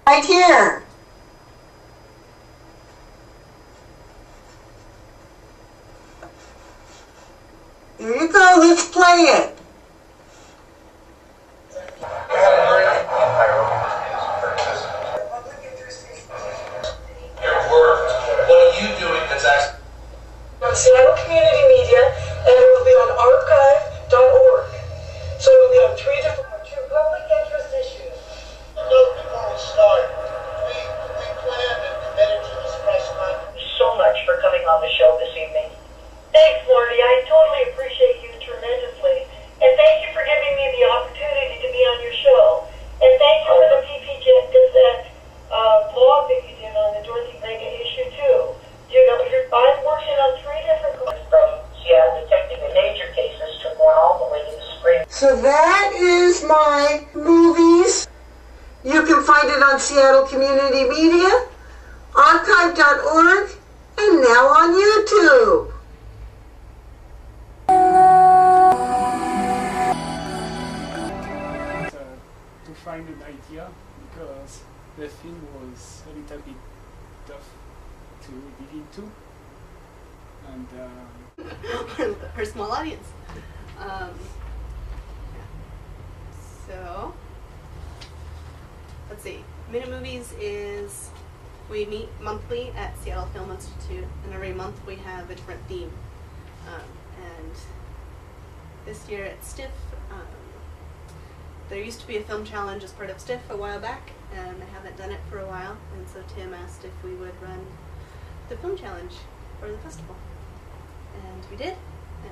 Right here. Here you go, let's play it. Your work, what are you doing that's actually on Seattle Community Media, and it will be on archive.org. So it will be on two public interest issues. Note before we start, we planned and committed to this press conference. So much for coming on the show this evening. Thanks, Marty. I totally appreciate you tremendously. And thank you for giving me the opportunity to be on your show. And thank you for the PPJ Gazette blog that you did on the Dorothy Vega issue, too. You know, I'm working on 3 different from Seattle Detective in major cases to one all the way to the screen. So that is my movies. You can find it on Seattle Community Media, archive.org, and now on YouTube. To find an idea, because the film was a little bit tough to dig into, and her small audience. So let's see. Minute Movies is, we meet monthly at Seattle Film Institute, and every month we have a different theme. And this year at STIFF, there used to be a film challenge as part of STIFF a while back, and I haven't done it for a while, and so Tim asked if we would run the film challenge for the festival. And we did,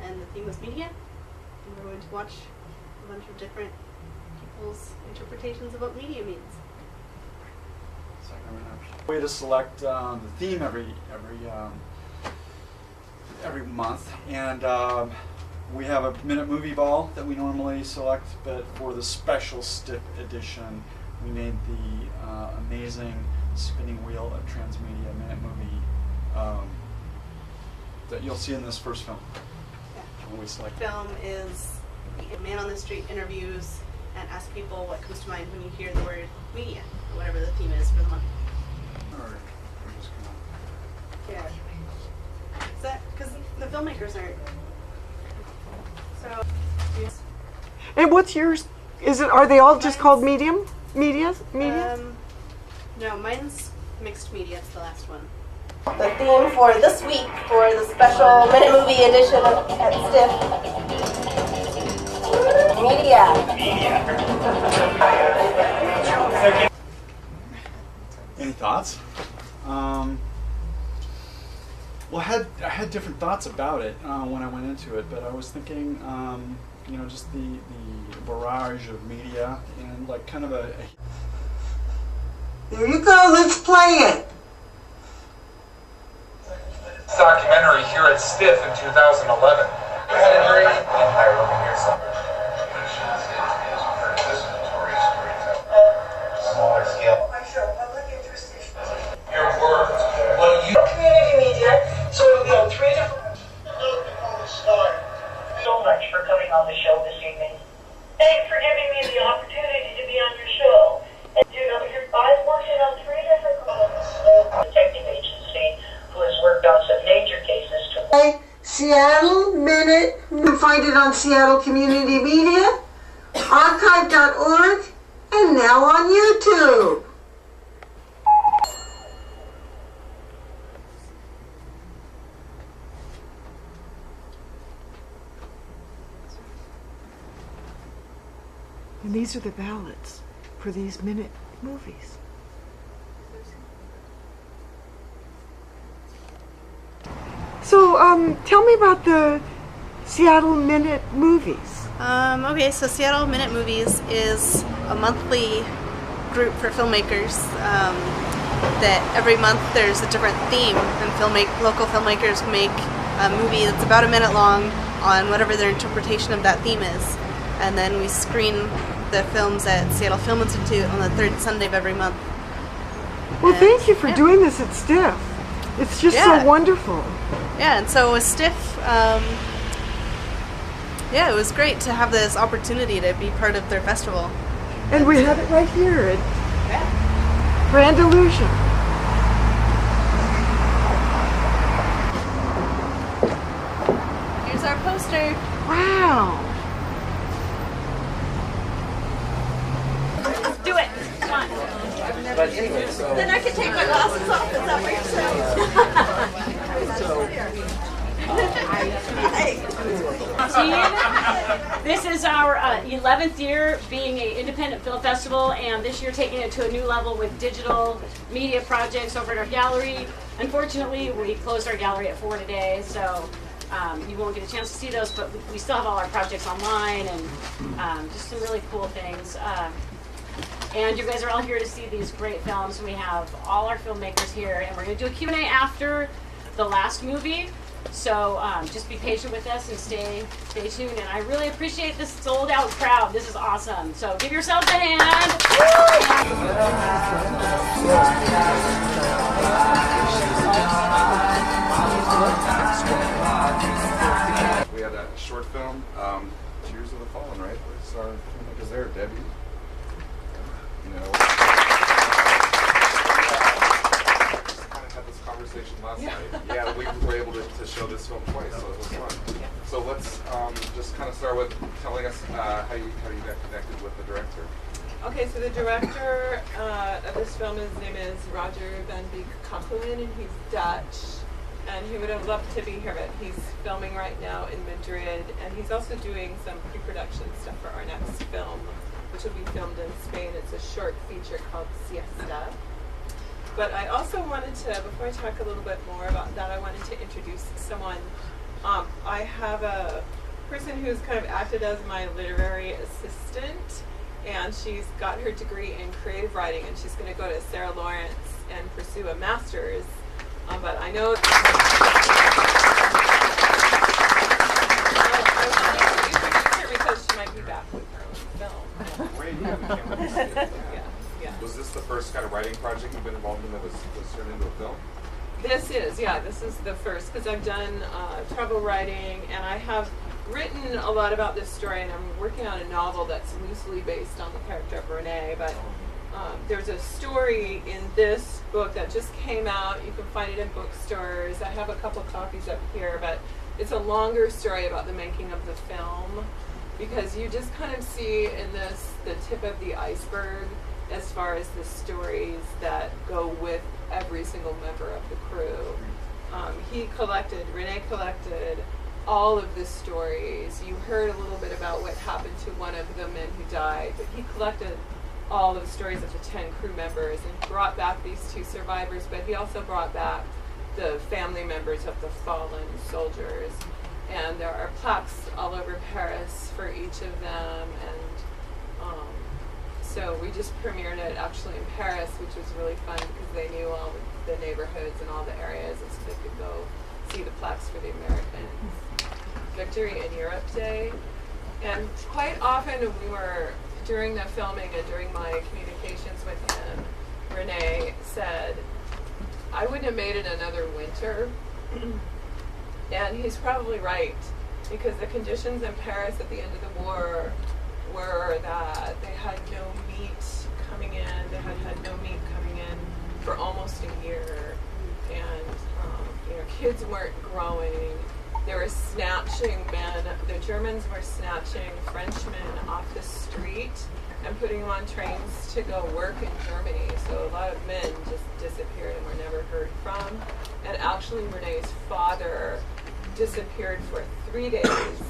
and the theme was media, and we're going to watch a bunch of different people's interpretations of what media means. Way to select the theme every month, and we have a minute movie ball that we normally select, but for the special STIP edition, we made the amazing spinning wheel of transmedia minute movie that you'll see in this first film. Yeah. When we select Film is a man on the street interviews and asks people what comes to mind when you hear the word media, or whatever the theme is for the month. Or we're just gonna. Yeah. Is that because the filmmakers aren't? So. Yes. And what's yours? Are they all just called medium? Media? No, mine's mixed media. It's the last one. The theme for this week for the special Minute Movie edition at STIFF. Media. Any thoughts? Well, I had different thoughts about it when I went into it, but I was thinking, just the barrage of media and like kind of a. Here you go, let's play it. documentary here at STIFF in 2011. Empire over here somewhere. Smaller scale. Your work, what you Community media, so it'll be on 3 different. Before we start, So much for coming on the show this evening. Thanks for giving me the opportunity to be on your show. And I'm working on 3 different detective agency who has worked on some major cases to Seattle Minute. You can find it on Seattle Community Media, archive.org, and now on YouTube. And these are the ballots for these minute movies. So, tell me about the Seattle Minute Movies. Okay, so Seattle Minute Movies is a monthly group for filmmakers that every month there's a different theme, and local filmmakers make a movie that's about a minute long on whatever their interpretation of that theme is. And then we screen the films at Seattle Film Institute on the 3rd Sunday of every month. Well, thank you for doing this at STIFF. It's just so wonderful. Yeah, and so with STIFF, it was great to have this opportunity to be part of their festival. And we have it right here. Grand Illusion. Here's our poster. Wow. Do it. Come on. Then I can take my glasses off. Is that Gene, this is our 11th year being an independent film festival, and this year taking it to a new level with digital media projects over at our gallery. Unfortunately, we closed our gallery at 4 today, so you won't get a chance to see those, but we still have all our projects online and just some really cool things. And you guys are all here to see these great films. We have all our filmmakers here, and we're going to do a Q&A after the last movie. So just be patient with us and stay tuned. And I really appreciate this sold out crowd. This is awesome. So give yourselves a hand. We had a short film, Tears of the Fallen, right? Where's our filmmakers there? Debbie? You know. Kind of had this conversation last night. Yeah, we were able to show this film twice, so it was fun. So let's just kind of start with telling us how you got connected with the director. Okay, so the director of this film, his name is Roger van Beek Kakelen, and he's Dutch. And he would have loved to be here, but he's filming right now in Madrid, and he's also doing some pre-production stuff for our next film, which will be filmed in Spain. It's a short feature called Siesta. But I also wanted to, before I talk a little bit more about that, I wanted to introduce someone. I have a person who's kind of acted as my literary assistant, and she's got her degree in creative writing, and she's going to go to Sarah Lawrence and pursue a master's. But I know I wanted to introduce her because she might be back with her own film. Great. Yeah. Was this the first kind of writing project you've been involved in that was turned into a film? This is the first, because I've done travel writing, and I have written a lot about this story, and I'm working on a novel that's loosely based on the character of Renee, but there's a story in this book that just came out. You can find it in bookstores. I have a couple copies up here, but it's a longer story about the making of the film, because you just kind of see in this the tip of the iceberg as far as the stories that go with every single member of the crew. Renee collected all of the stories. You heard a little bit about what happened to one of the men who died, but he collected all of the stories of the 10 crew members and brought back these 2 survivors, but he also brought back the family members of the fallen soldiers. And there are plaques all over Paris for each of them, and so we just premiered it actually in Paris, which was really fun because they knew all the neighborhoods and all the areas, and so they could go see the plaques for the American Victory in Europe Day. And quite often during the filming and during my communications with him, Renee said, I wouldn't have made it another winter. And he's probably right, because the conditions in Paris at the end of the war were that they had no meat coming in. They had no meat coming in for almost a year. And kids weren't growing. They were snatching men. The Germans were snatching Frenchmen off the street and putting them on trains to go work in Germany. So a lot of men just disappeared and were never heard from. And actually Renee's father disappeared for 3 days.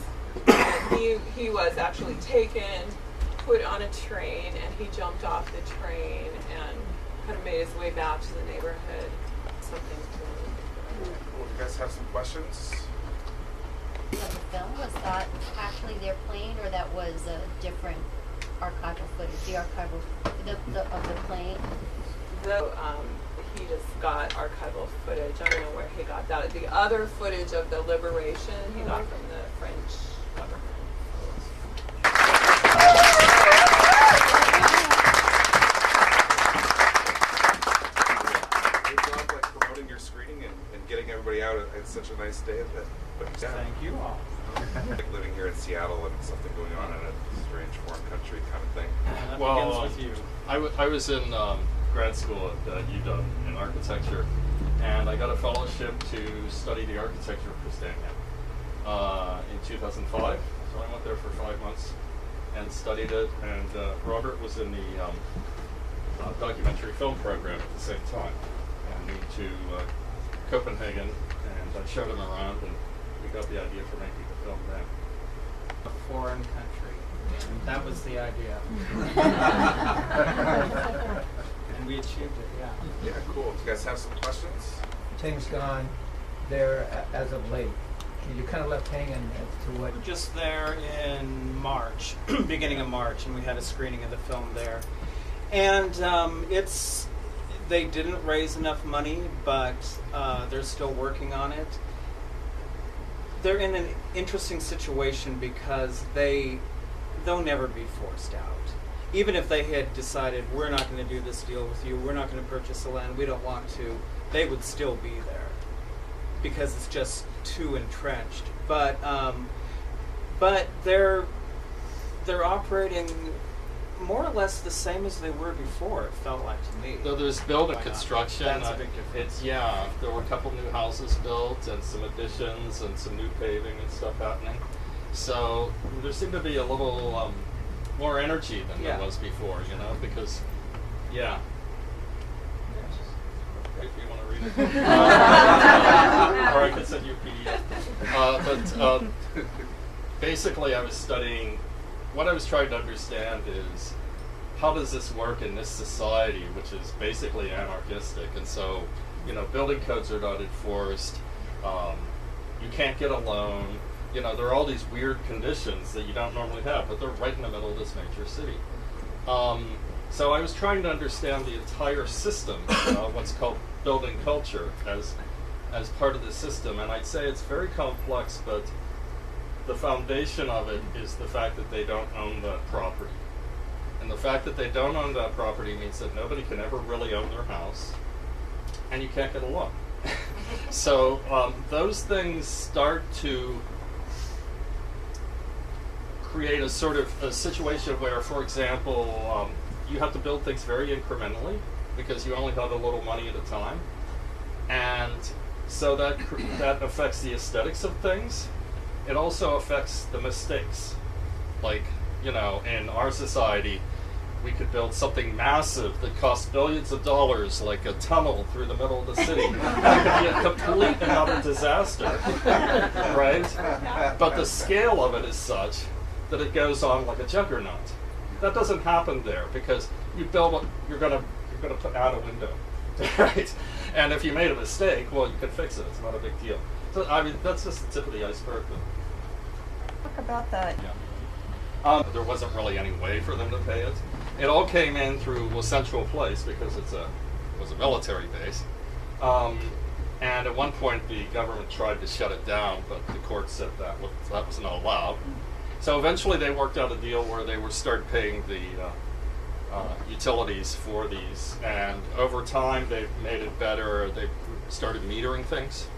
And he was actually taken, put on a train, and he jumped off the train and kind of made his way back to the neighborhood. Something really Cool. You guys have some questions? The film, was that actually their plane, or that was a different archival footage? The archival of the plane. He just got archival footage. I don't know where he got that. The other footage of the liberation he got from the French government. Good job promoting your screening and getting everybody out at such a nice day. Thank you all. Like living here in Seattle and something going on in a strange foreign country kind of thing. Well, I was in grad school at UW in architecture, and I got a fellowship to study the architecture of Christensen in 2005. So I went there for 5 months and studied it, and Robert was in the documentary film program at the same time, and moved to Copenhagen, and I showed him around, and we got the idea for making the film then. A foreign country. And that was the idea. And we achieved it, yeah. Yeah, cool. Do you guys have some questions? Things gone there as of late? You kind of left hanging as to what... Just there in March, beginning of March, and we had a screening of the film there. And they didn't raise enough money, but they're still working on it. They're in an interesting situation because they'll never be forced out. Even if they had decided, we're not going to do this deal with you, we're not going to purchase the land, we don't want to, they would still be there because it's just too entrenched. But they're operating more or less the same as they were before, it felt like to me. So there's building construction. That's a big difference. There were a couple new houses built and some additions and some new paving and stuff happening. So there seemed to be a little more energy than there was before, because, If you want to read it. Or I could send you a PDF. But basically I was studying, what I was trying to understand is, how does this work in this society, which is basically anarchistic? And so, building codes are not enforced. You can't get a loan. There are all these weird conditions that you don't normally have, but they're right in the middle of this major city. So I was trying to understand the entire system, what's called building culture, as part of the system. And I'd say it's very complex, but the foundation of it is the fact that they don't own that property. And the fact that they don't own that property means that nobody can ever really own their house, and you can't get a loan. So those things start to create a sort of a situation where, for example, you have to build things very incrementally because you only have a little money at a time. And so that affects the aesthetics of things. It also affects the mistakes. Like, in our society, we could build something massive that costs billions of dollars, like a tunnel through the middle of the city. That could be a complete and utter disaster, right? But the scale of it is such that it goes on like a juggernaut. That doesn't happen there because you build what you're gonna put out a window, right? And if you made a mistake, well, you can fix it. It's not a big deal. So I mean, that's just the tip of the iceberg. Talk about that. Yeah. There wasn't really any way for them to pay it. It all came in through Central Place because it was a military base. And at one point, the government tried to shut it down, but the court said that was not allowed. So eventually, they worked out a deal where they started paying the utilities for these, and over time, they've made it better. They started metering things,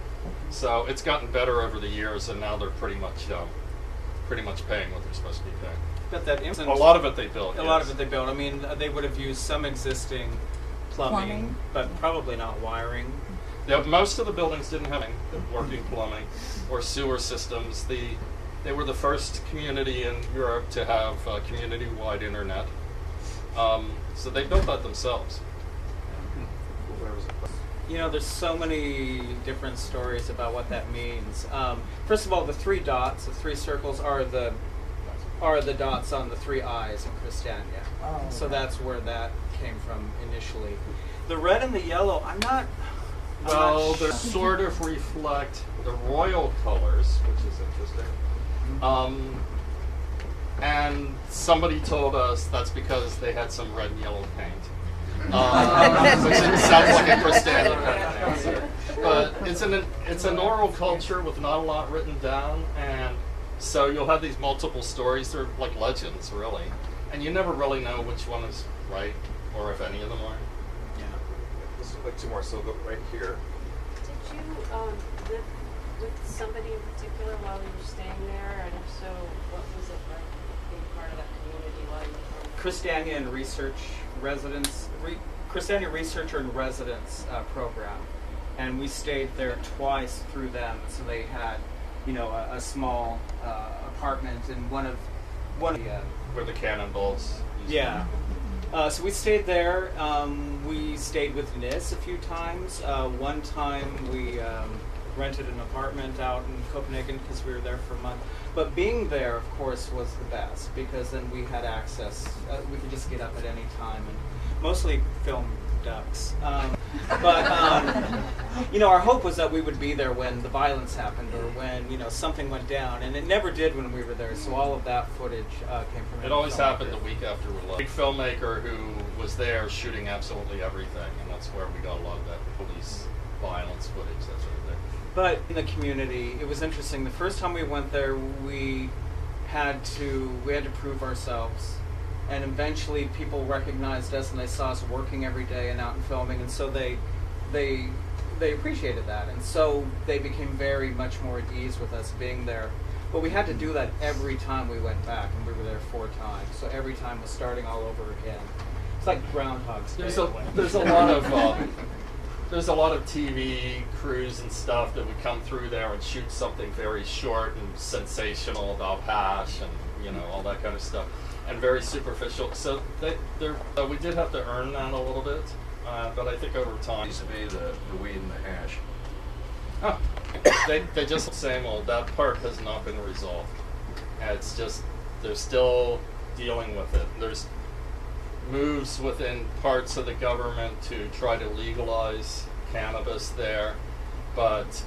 so it's gotten better over the years, and now they're pretty much paying what they're supposed to be paying. But that isn't a lot of it they built. A lot of it they built. I mean, they would have used some existing plumbing, but probably not wiring. Yeah, most of the buildings didn't have working plumbing or sewer systems. They were the first community in Europe to have community-wide internet. So they built that themselves. There's so many different stories about what that means. First of all, the 3 dots, the 3 circles, are the dots on the 3 eyes in Christiania. Oh, okay. So that's where that came from initially. The red and the yellow, they sort of reflect the royal colors, which is interesting. And somebody told us that's because they had some red and yellow paint. Which sounds like a Christiania kind of answer. But it's an oral culture with not a lot written down, and so you'll have these multiple stories. They're like legends, really. And you never really know which one is right, or if any of them are. Yeah. Let's do like 2 more, so look right here. Did you live with somebody in particular while you were staying there? And if so, what was it like being part of that community while you were there? Christiania and research residents. Christensen Researcher in Residence program, and we stayed there twice through them. So they had, you know, a small apartment in one of where the cannonballs. Yeah. So we stayed there. We stayed with Nis a few times. One time we rented an apartment out in Copenhagen because we were there for a month. But being there, of course, was the best because then we had access. We could just get up at any time and mostly film ducks. You know, our hope was that we would be there when the violence happened or when, you know, something went down, and it never did when we were there. So all of that footage came from. It always happened the week after we left. Big filmmaker who was there shooting absolutely everything, and that's where we got a lot of that police violence footage. That sort of thing. But in the community, it was interesting. The first time we went there, we had to prove ourselves. And eventually people recognized us and they saw us working every day and out and filming, and so they appreciated that, and so they became very much more at ease with us being there. But we had to do that every time we went back, and we were there 4 times, so every time was starting all over again. It's like Groundhog's Day. There's a lot of TV crews and stuff that would come through there and shoot something very short and sensational about hash and, you know, all that kind of stuff. And very superficial. So we did have to earn that a little bit, but I think over time. Used to be the weed and the hash. Oh, they just the same old. That part has not been resolved. And it's just they're still dealing with it. There's moves within parts of the government to try to legalize cannabis there, but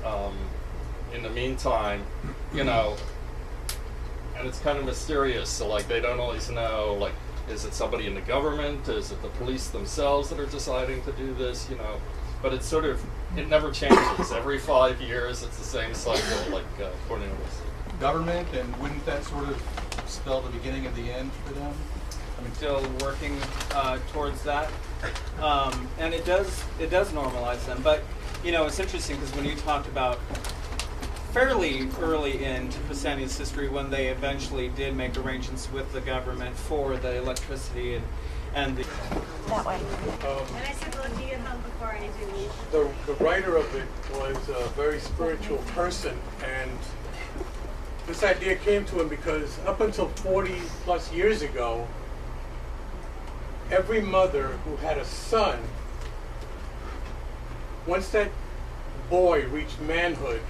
in the meantime, you know. And it's kind of mysterious, so like they don't always know, like, is it somebody in the government? Is it the police themselves that are deciding to do this? You know, but it's sort of, it never changes. Every 5 years, it's the same cycle, like Cornelius. Government, and wouldn't that sort of spell the beginning of the end for them? I'm still working towards that, and it does normalize them. But you know, it's interesting because when you talked about fairly early into Christensen's history, when they eventually did make arrangements with the government for the electricity and the that way. And I said, look, you get home before I do leave. The writer of it was a very spiritual person, and this idea came to him because up until 40 plus years ago, every mother who had a son, once that boy reached manhood,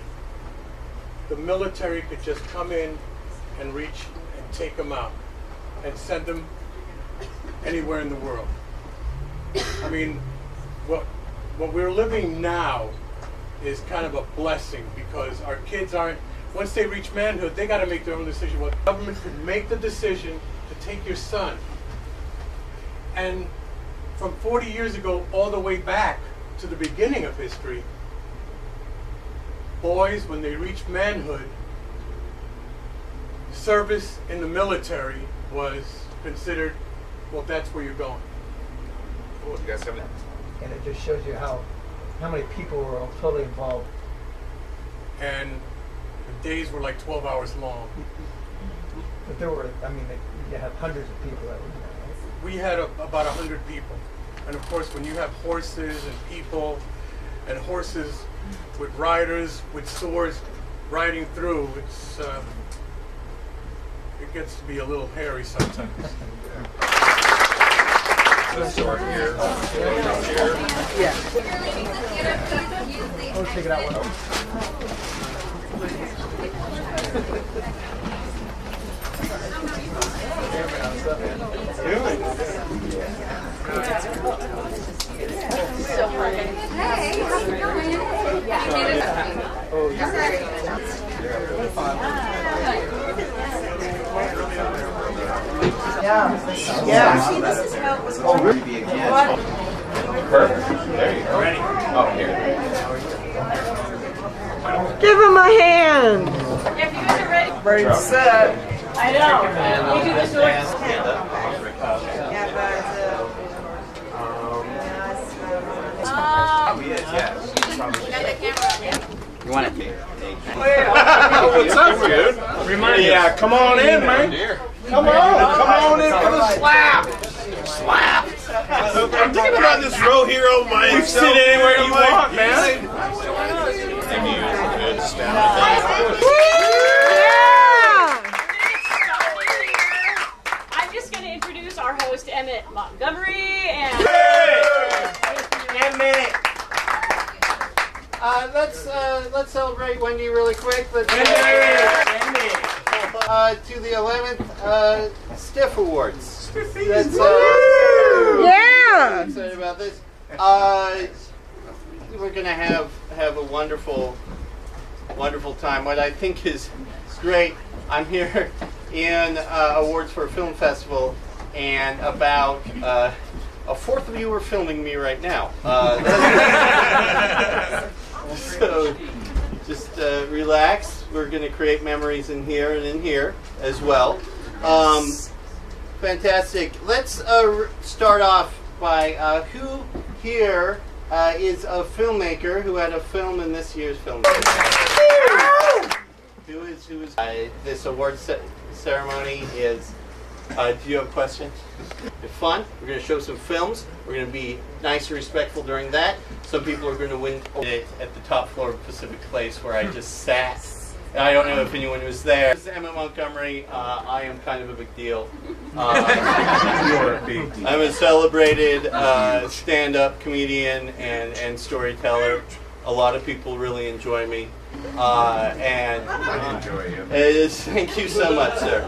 the military could just come in and reach and take him out and send him anywhere in the world. I mean, what we're living now is kind of a blessing because our kids aren't, once they reach manhood, they got to make their own decision. Well, the government could make the decision to take your son. And from 40 years ago all the way back to the beginning of history, boys, when they reached manhood, service in the military was considered, well, that's where you're going. Cool. You guys have any? And it just shows you how many people were all totally involved. And the days were like 12 hours long. But there were, I mean, you have hundreds of people that were there. We had about 100 people. And of course, when you have horses and people and horses with riders with swords riding through, it's it gets to be a little hairy sometimes. Let's start here. Yeah. Oh, take it out one. Hey, how's it going? Oh, yeah. Yeah. See, this is how it was going. Perfect. There you go. Ready? Oh, here. Give him a hand. If you guys are ready. Brain set. I know. We do this with You want it? What's up, dude? Remind yeah, come on in, man. Come on in for the slap. Slap. I'm thinking about this row here on my. You sit anywhere you want, man. I'm just going to introduce our host, Emmett Montgomery, and Emmett. Let's celebrate Wendy really quick. Let's to the 11th Stiff Awards. That's I'm excited about this. We're gonna have a wonderful time. What I think is great, I'm here in awards for a film festival, and about a fourth of you are filming me right now. So just relax. We're going to create memories in here and in here as well. Fantastic. Let's start off by who here is a filmmaker who had a film in this year's film. Who is this award ceremony is. Do you have a question? It's fun. We're going to show some films. We're going to be nice and respectful during that. Some people are going to win at the top floor of Pacific Place where I just sat. I don't know if anyone was there. This is Emma Montgomery. I am kind of a big deal. You're a big deal. I'm a celebrated stand-up comedian and storyteller. A lot of people really enjoy me. And I enjoy you. Thank you so much, sir.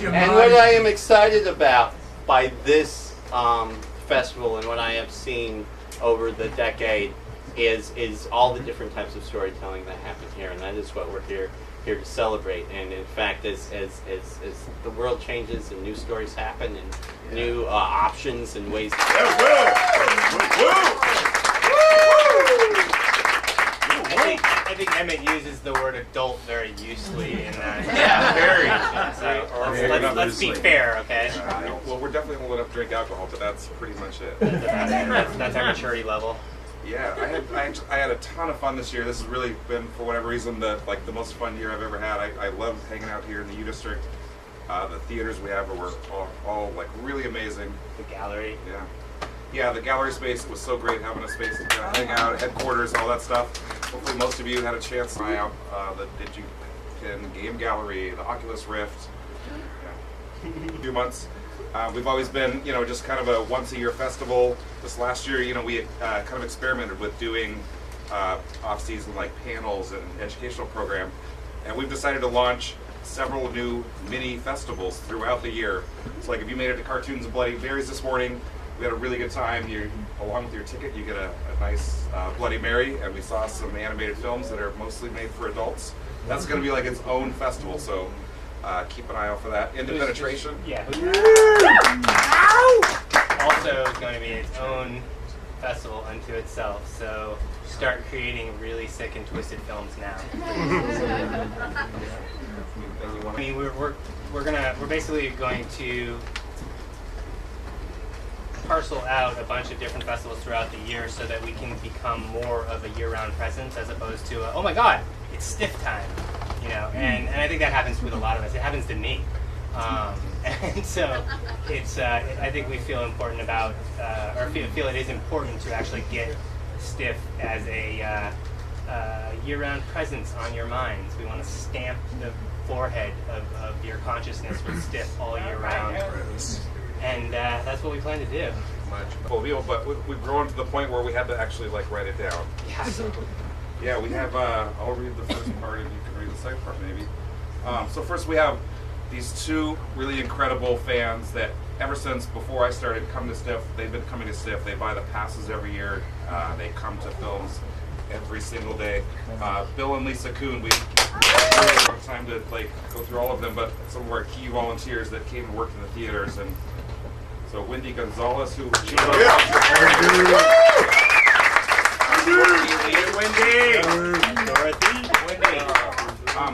And what I am excited about by this festival and what I have seen over the decade is all the different types of storytelling that happen here, and that is what we're here to celebrate. And in fact, as the world changes and new stories happen and new options and ways. I think Emmett uses the word adult very usely in that. Yeah, very. So let's be fair, okay? Well, we're definitely old enough to drink alcohol, but that's pretty much it. That's our maturity level. Yeah, I had a ton of fun this year. This has really been, for whatever reason, the most fun year I've ever had. I love hanging out here in the U District. The theaters we have were all like really amazing. The gallery. Yeah, the gallery space was so great, having a space to kind of hang out, headquarters, all that stuff. Hopefully most of you had a chance to try out the DigiPen Game Gallery, the Oculus Rift. A few months. We've always been, just kind of a once-a-year festival. This last year, we kind of experimented with doing off-season like panels and educational program, and we've decided to launch several new mini festivals throughout the year. So, like, if you made it to Cartoons and Bloody Marys this morning, we had a really good time. Along with your ticket, you get a nice Bloody Mary, and we saw some animated films that are mostly made for adults. That's going to be like its own festival, so keep an eye out for that. Into Penetration. Yeah. Also going to be its own festival unto itself, so start creating really sick and twisted films now. I mean, we're basically going to parcel out a bunch of different festivals throughout the year so that we can become more of a year-round presence as opposed to oh my god, it's Stiff time, and I think that happens with a lot of us. It happens to me, and so it's I think we feel important about or feel it is important to actually get Stiff as a year-round presence on your minds. We want to stamp the forehead of your consciousness with Stiff all year round. And that's what we plan to do. Cool deal, but we've grown to the point where we had to actually write it down. Yeah. So, yeah, we have. I'll read the first part, and you can read the second part, maybe. So first, we have these two really incredible fans that, ever since before I started coming to Stiff, they've been coming to Stiff. They buy the passes every year. They come to films every single day. Bill and Lisa Kuhn. We don't have time to go through all of them, but some of our key volunteers that came and worked in the theaters. And so Wendy Gonzalez, who she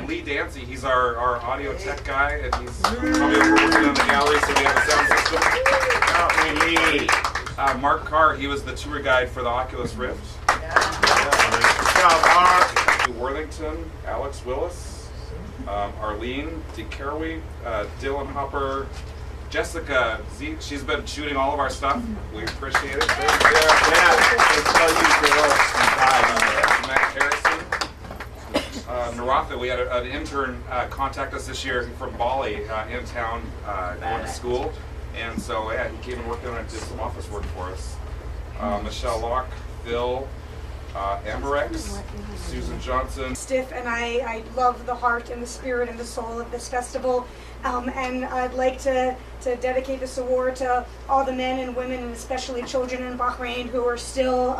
Lee Dancy, he's our audio tech guy, and he's probably working on the gallery, so we have a sound system. Mark Carr, he was the tour guide for the Oculus Rift. Worthington, Alex Willis, Arlene DeCarowe, Dylan Hopper, Jessica Z, she's been shooting all of our stuff. We appreciate it. Matt Harrison. Naratha, we had an intern contact us this year from Bali in town going to school. And so, yeah, he came and worked on it and did some office work for us. Michelle Locke, Phil, Amarex, Susan Johnson. Stiff, and I love the heart and the spirit and the soul of this festival. And I'd like to dedicate this award to all the men and women, and especially children in Bahrain who are still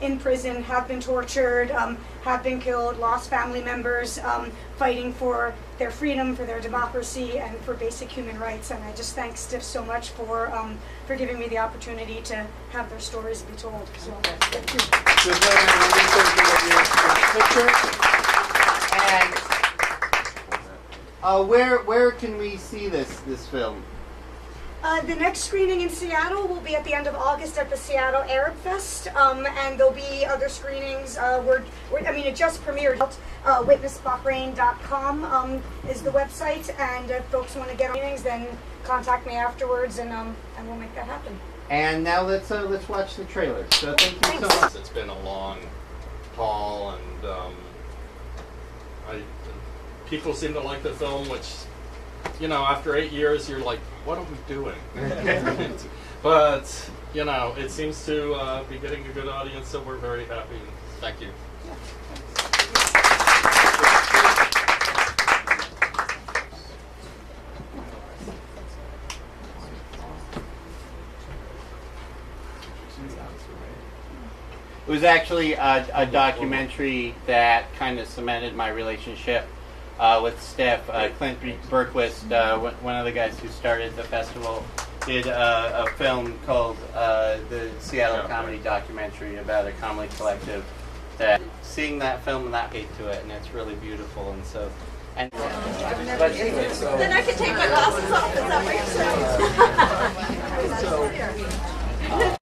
in prison, have been tortured, have been killed, lost family members, fighting for their freedom, for their democracy, and for basic human rights. And I just thank Stiff so much for giving me the opportunity to have their stories be told. So, thank you. And where can we see this film? The next screening in Seattle will be at the end of August at the Seattle Arab Fest, and there'll be other screenings. It just premiered. Witnessbahrain.com is the website, and if folks want to get on screenings, then contact me afterwards, and we'll make that happen. And now let's watch the trailer. So thank you so much. It's been a long haul, and people seem to like the film, which, you know, after 8 years, you're like, what are we doing? But, you know, it seems to be getting a good audience, so we're very happy. Thank you. It was actually a documentary that kind of cemented my relationship with Steph. Clint Berquist, one of the guys who started the festival, did a film called the Seattle Comedy Documentary about a comedy collective. That seeing that film and that gate to it, and it's really beautiful. And so. And then I can take my glasses off. Is that what you're saying?